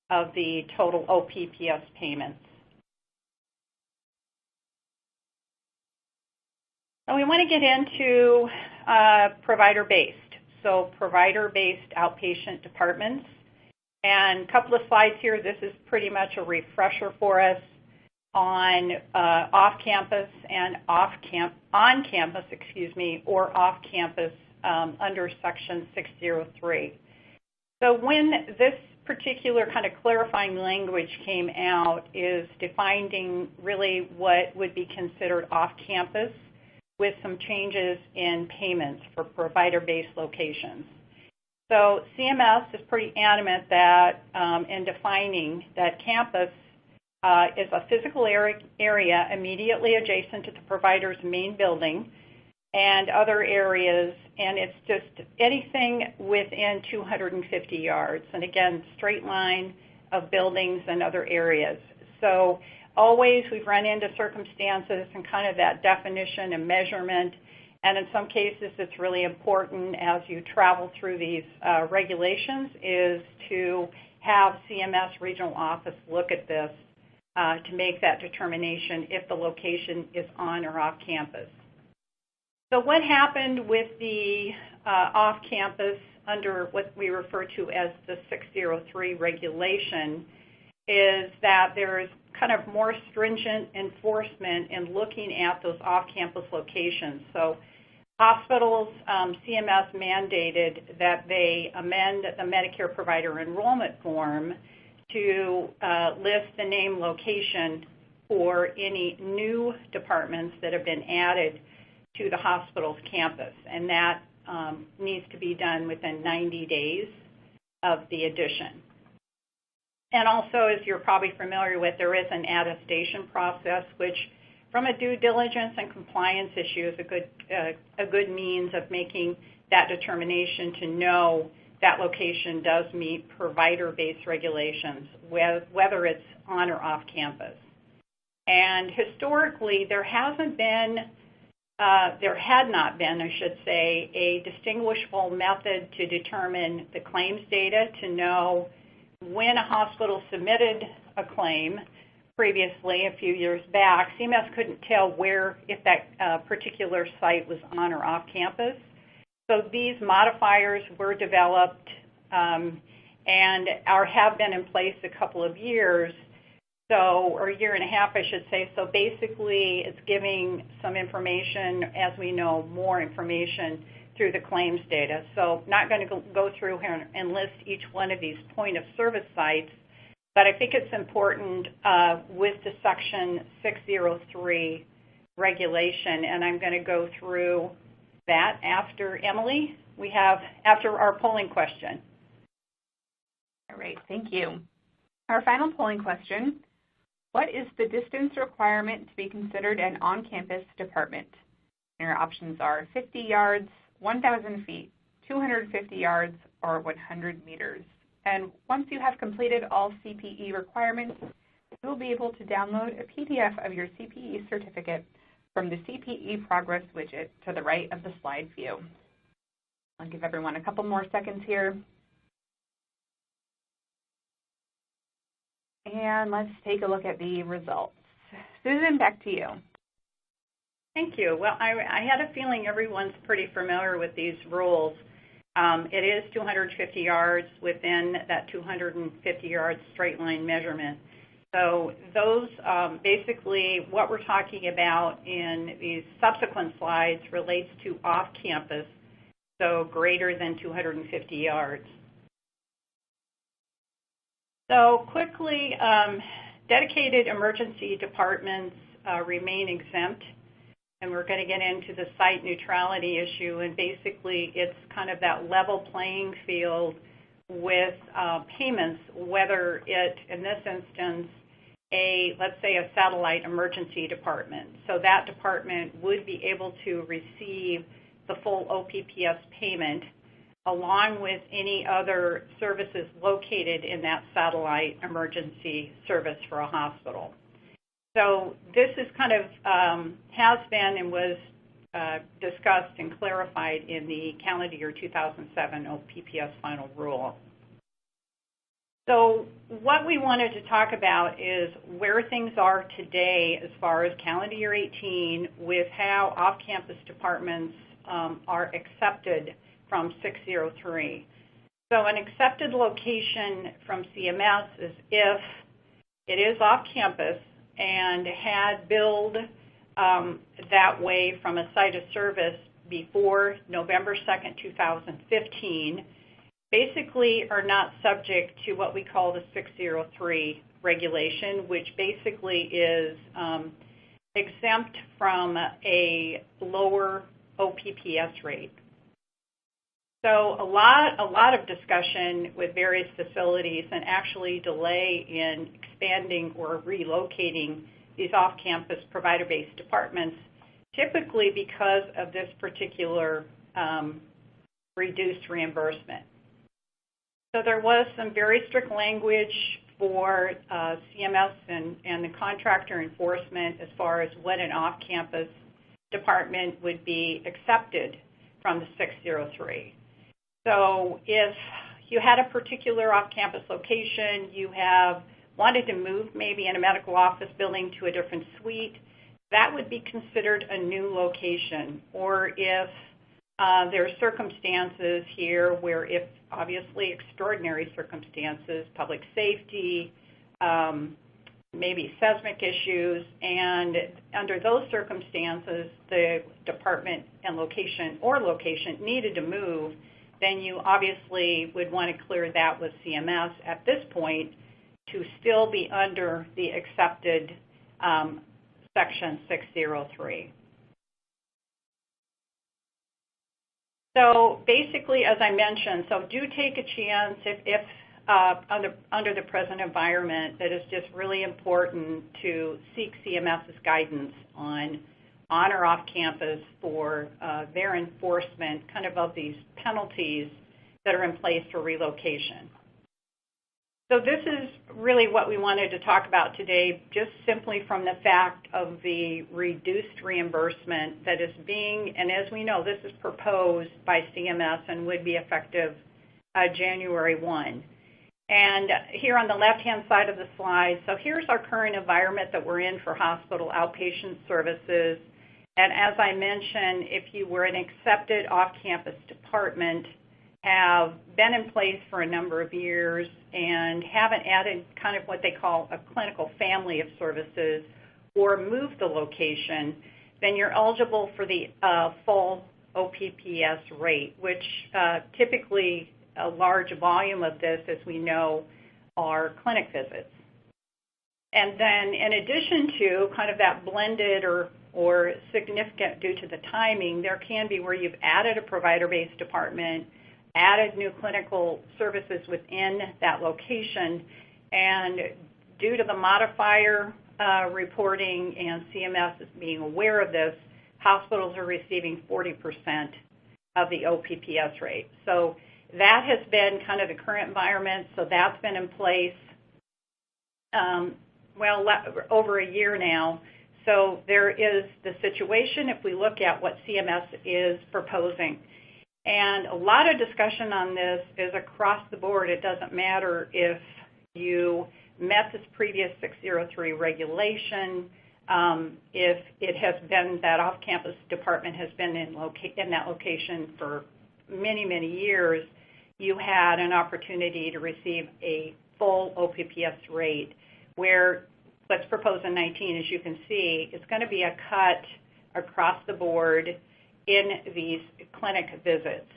of the total OPPS payments. And we want to get into provider-based. So provider-based outpatient departments. And a couple of slides here, this is pretty much a refresher for us on off-campus and on-campus, or off-campus under Section 603. So when this particular kind of clarifying language came out is defining really what would be considered off-campus with some changes in payments for provider-based locations. So CMS is pretty adamant that in defining that campus is a physical area immediately adjacent to the provider's main building and other areas, and it's just anything within 250 yards. And again, straight line of buildings and other areas. So always we've run into circumstances and kind of that definition and measurement, and in some cases it's really important as you travel through these regulations is to have CMS regional office look at this to make that determination if the location is on or off campus. So what happened with the off-campus under what we refer to as the 603 regulation is that there is kind of more stringent enforcement in looking at those off-campus locations. So hospitals, CMS mandated that they amend the Medicare provider enrollment form to list the name location for any new departments that have been added to the hospital's campus, and that needs to be done within 90 days of the addition. And also, as you're probably familiar with, there is an attestation process, which from a due diligence and compliance issue is a good means of making that determination to know that location does meet provider-based regulations, whether it's on or off campus. And historically, there had not been, I should say, a distinguishable method to determine the claims data to know when a hospital submitted a claim previously, a few years back. CMS couldn't tell where, if that particular site was on or off campus. So these modifiers were developed and have been in place a couple of years, or a year and a half, I should say. So basically, it's giving some information, as we know, more information through the claims data. So not going to go through here and list each one of these point of service sites, but I think it's important with the Section 603 regulation, and I'm going to go through that after Emily. After our polling question. All right, thank you. Our final polling question: what is the distance requirement to be considered an on-campus department? And your options are 50 yards, 1,000 feet, 250 yards, or 100 meters. And once you have completed all CPE requirements, you will be able to download a PDF of your CPE certificate from the CPE Progress widget to the right of the slide view. I'll give everyone a couple more seconds here. And let's take a look at the results. Susan, back to you. Thank you. Well, I had a feeling everyone's pretty familiar with these rules. It is 250 yards within that 250-yard straight line measurement. So those, basically, what we're talking about in these subsequent slides relates to off-campus, so greater than 250 yards. So quickly, dedicated emergency departments remain exempt, and we're going to get into the site neutrality issue, and basically it's kind of that level playing field with payments, whether it, in this instance, let's say a satellite emergency department. So that department would be able to receive the full OPPS payment along with any other services located in that satellite emergency service for a hospital. So this is kind of has been and was discussed and clarified in the calendar year 2007 OPPS final rule. So what we wanted to talk about is where things are today as far as calendar year 18 with how off-campus departments are accepted from 603. So an accepted location from CMS is if it is off-campus and had billed that way from a site of service before November 2nd, 2015, basically are not subject to what we call the 603 regulation, which basically is exempt from a lower OPPS rate. So a lot of discussion with various facilities and actually delay in expanding or relocating these off-campus provider-based departments, typically because of this particular reduced reimbursement. So there was some very strict language for CMS and the contractor enforcement as far as what an off-campus department would be accepted from the 603. So if you had a particular off-campus location, you have wanted to move maybe in a medical office building to a different suite, that would be considered a new location. Or if there are circumstances here where, if obviously extraordinary circumstances, public safety, maybe seismic issues, and under those circumstances the department and location needed to move, then you obviously would want to clear that with CMS at this point to still be under the accepted Section 603. So basically, as I mentioned, so do take a chance if under the present environment, that it's just really important to seek CMS's guidance on or off campus for their enforcement kind of these penalties that are in place for relocation. So this is really what we wanted to talk about today, just simply from the fact of the reduced reimbursement that is being, and as we know, this is proposed by CMS and would be effective January 1. And here on the left-hand side of the slide, so here's our current environment that we're in for hospital outpatient services. And as I mentioned, if you were an accepted off-campus department, have been in place for a number of years and haven't added kind of what they call a clinical family of services or moved the location, then you're eligible for the full OPPS rate, which typically a large volume of this, as we know, are clinic visits. And then in addition to kind of that blended or significant due to the timing, there can be where you've added a provider-based department, added new clinical services within that location, and due to the modifier reporting and CMS is being aware of this, hospitals are receiving 40% of the OPPS rate. So that has been kind of the current environment, so that's been in place over a year now. So there is the situation if we look at what CMS is proposing. And a lot of discussion on this is across the board. It doesn't matter if you met this previous 603 regulation, if it has been that off-campus department has been in that location for many, many years, you had an opportunity to receive a full OPPS rate where what's proposed in 19, as you can see, is going to be a cut across the board in these clinic visits.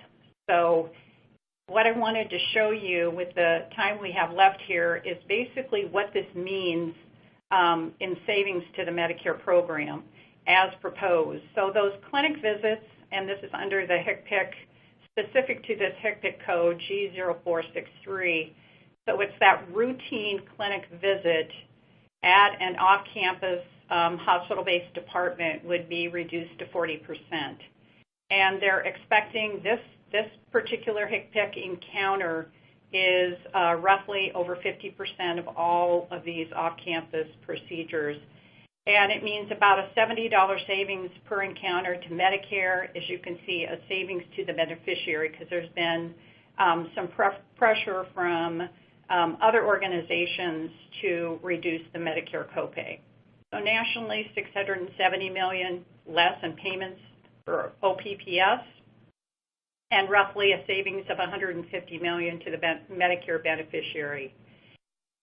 So what I wanted to show you with the time we have left here is basically what this means in savings to the Medicare program as proposed. So those clinic visits, and this is under the HCPC, specific to this HCPC code G0463, so it's that routine clinic visit at an off-campus hospital-based department would be reduced to 40%. And they're expecting this particular HCPC encounter is roughly over 50% of all of these off-campus procedures. And it means about a $70 savings per encounter to Medicare. As you can see, a savings to the beneficiary because there's been some pressure from other organizations to reduce the Medicare copay. So nationally, $670 million less in payments for OPPS, and roughly a savings of $150 million to the Medicare beneficiary.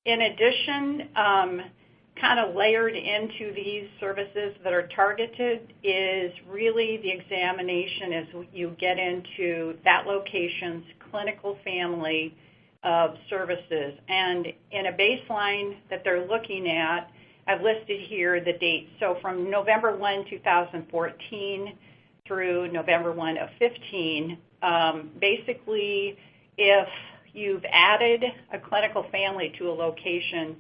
In addition, kind of layered into these services that are targeted is really the examination as you get into that location's clinical family of services. And in a baseline that they're looking at, I've listed here the dates. So from November 1, 2014 through November 1 of 15, Basically, if you've added a clinical family to a location,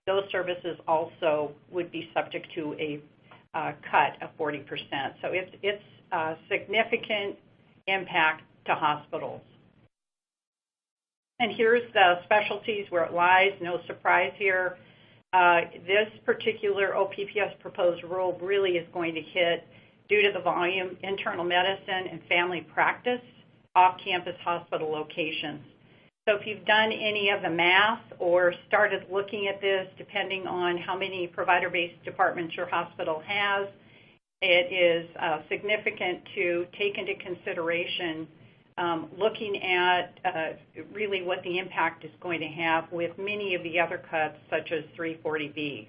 those services also would be subject to a cut of 40%. So it's a significant impact to hospitals. And here's the specialties where it lies. No surprise here. This particular OPPS proposed rule really is going to hit, due to the volume, internal medicine and family practice off-campus hospital locations. So if you've done any of the math or started looking at this, depending on how many provider-based departments your hospital has, it is significant to take into consideration looking at really what the impact is going to have with many of the other cuts, such as 340B.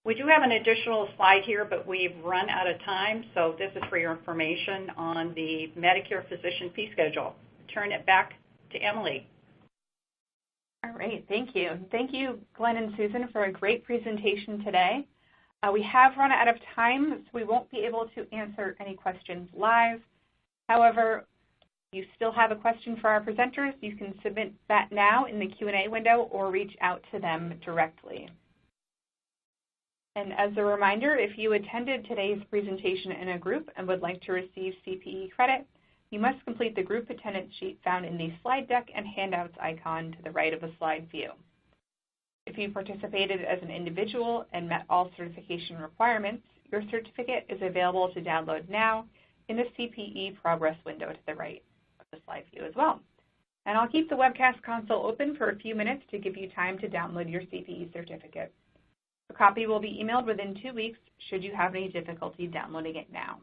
We do have an additional slide here, but we've run out of time, so this is for your information on the Medicare physician fee schedule. Turn it back to Emily. All right, thank you. Thank you, Glenn and Susan, for a great presentation today. We have run out of time, so we won't be able to answer any questions live. However, if you still have a question for our presenters, you can submit that now in the Q&A window or reach out to them directly. And as a reminder, if you attended today's presentation in a group and would like to receive CPE credit, you must complete the group attendance sheet found in the slide deck and handouts icon to the right of the slide view. If you participated as an individual and met all certification requirements, your certificate is available to download now in the CPE progress window to the right of the slide view as well. And I'll keep the webcast console open for a few minutes to give you time to download your CPE certificate. A copy will be emailed within 2 weeks should you have any difficulty downloading it now.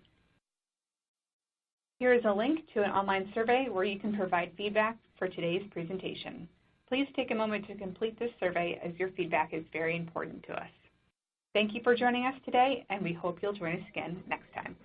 Here is a link to an online survey where you can provide feedback for today's presentation. Please take a moment to complete this survey as your feedback is very important to us. Thank you for joining us today, and we hope you'll join us again next time.